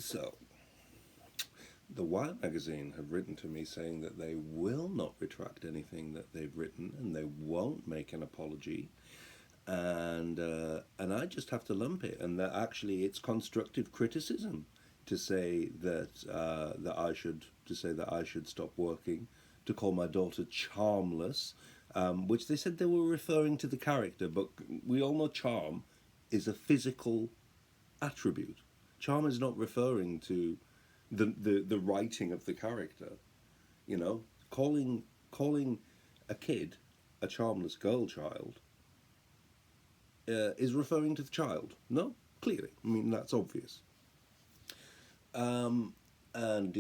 So, the Wire magazine have written to me saying that they will not retract anything that they've written and they won't make an apology. And I just have to lump it, and that actually it's constructive criticism to say that I should stop working, to call my daughter charmless, which they said they were referring to the character, but we all know charm is a physical attribute. Charm is not referring to the writing of the character. You know, calling a kid a charmless girl child is referring to the child. No, clearly. I mean, that's obvious. Um, and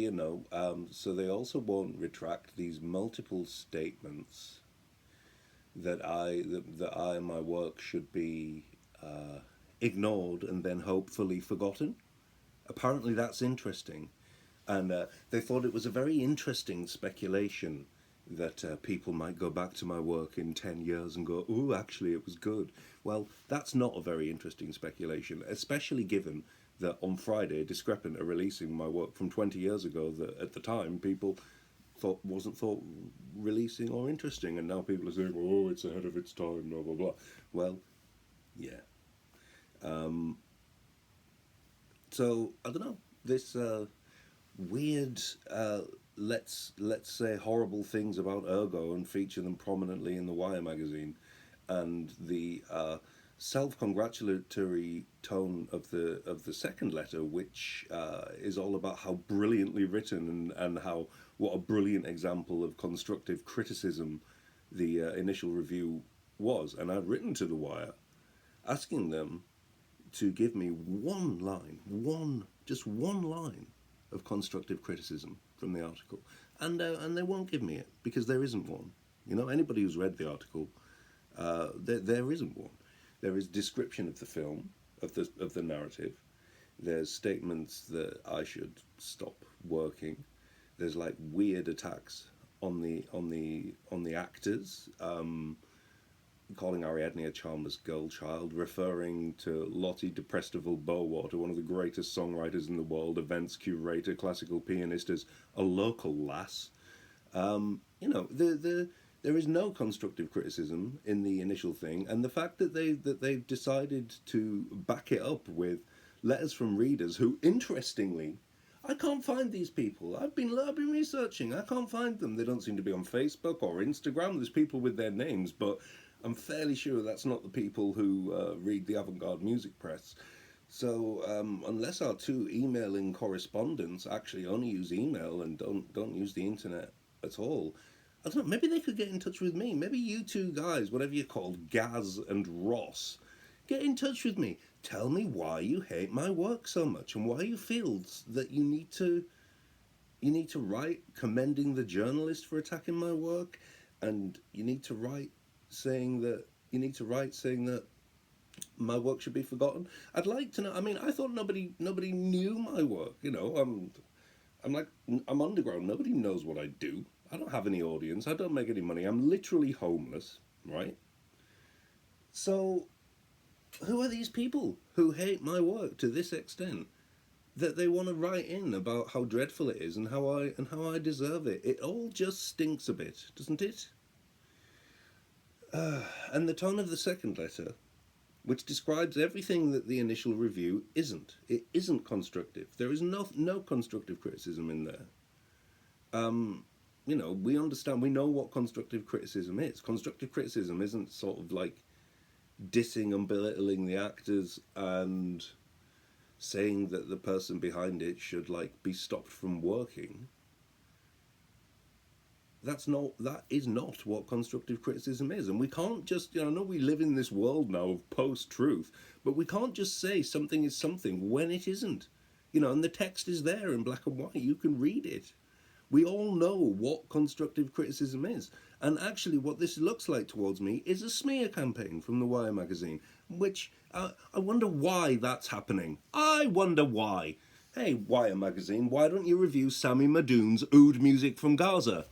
so they also won't retract these multiple statements that I and my work should be ignored and then hopefully forgotten. Apparently, that's interesting, and they thought it was a very interesting speculation that people might go back to my work in 10 years and go, "Ooh, actually, it was good." Well, that's not a very interesting speculation, especially given that on Friday, Discrepant are releasing my work from 20 years ago that at the time people wasn't thought releasing or interesting, and now people are saying, "Oh, it's ahead of its time," blah blah blah. Well, yeah. Um, so I don't know this weird. Let's say horrible things about Ergo and feature them prominently in the Wire magazine, and the self-congratulatory tone of the second letter, which is all about how brilliantly written and how what a brilliant example of constructive criticism the initial review was. And I've written to the Wire asking them to give me one line, just one line of constructive criticism from the article, and they won't give me it because there isn't one. You know, anybody who's read the article, there isn't one. There is description of the film, of the narrative. There's statements that I should stop working. There's like weird attacks on the actors. Calling Ariadne a charmless girl child, referring to Lottie de Presteville Bowater, one of the greatest songwriters in the world, events curator, classical pianist, as a local lass. There is no constructive criticism in the initial thing, and the fact that they've decided to back it up with letters from readers who, interestingly, I can't find these people. I've been researching. I can't find them. They don't seem to be on Facebook or Instagram. There's people with their names, but I'm fairly sure that's not the people who read the avant-garde music press. So unless our two emailing correspondents actually only use email and don't use the internet at all, I don't know. Maybe they could get in touch with me. Maybe you two guys, whatever you're called, Gaz and Ross, get in touch with me. Tell me why you hate my work so much and why you feel that you need to write commending the journalist for attacking my work, and you need to write saying that my work should be forgotten. I'd like to know. I mean, I thought nobody knew my work. You know, I'm underground. Nobody knows what I do. I don't have any audience. I don't make any money. I'm literally homeless, right? So, who are these people who hate my work to this extent that they want to write in about how dreadful it is and how I deserve it? It all just stinks a bit, doesn't it? And the tone of the second letter, which describes everything that the initial review isn't. It isn't constructive. There is no constructive criticism in there. We understand, we know what constructive criticism is. Constructive criticism isn't sort of like dissing and belittling the actors and saying that the person behind it should like be stopped from working. That is not what constructive criticism is. And we can't just, I know we live in this world now of post-truth, but we can't just say something is something when it isn't. And the text is there in black and white. You can read it. We all know what constructive criticism is. And actually what this looks like towards me is a smear campaign from the Wire magazine, which I wonder why that's happening. I wonder why. Hey, Wire magazine, why don't you review Sammy Madoon's Oud Music from Gaza?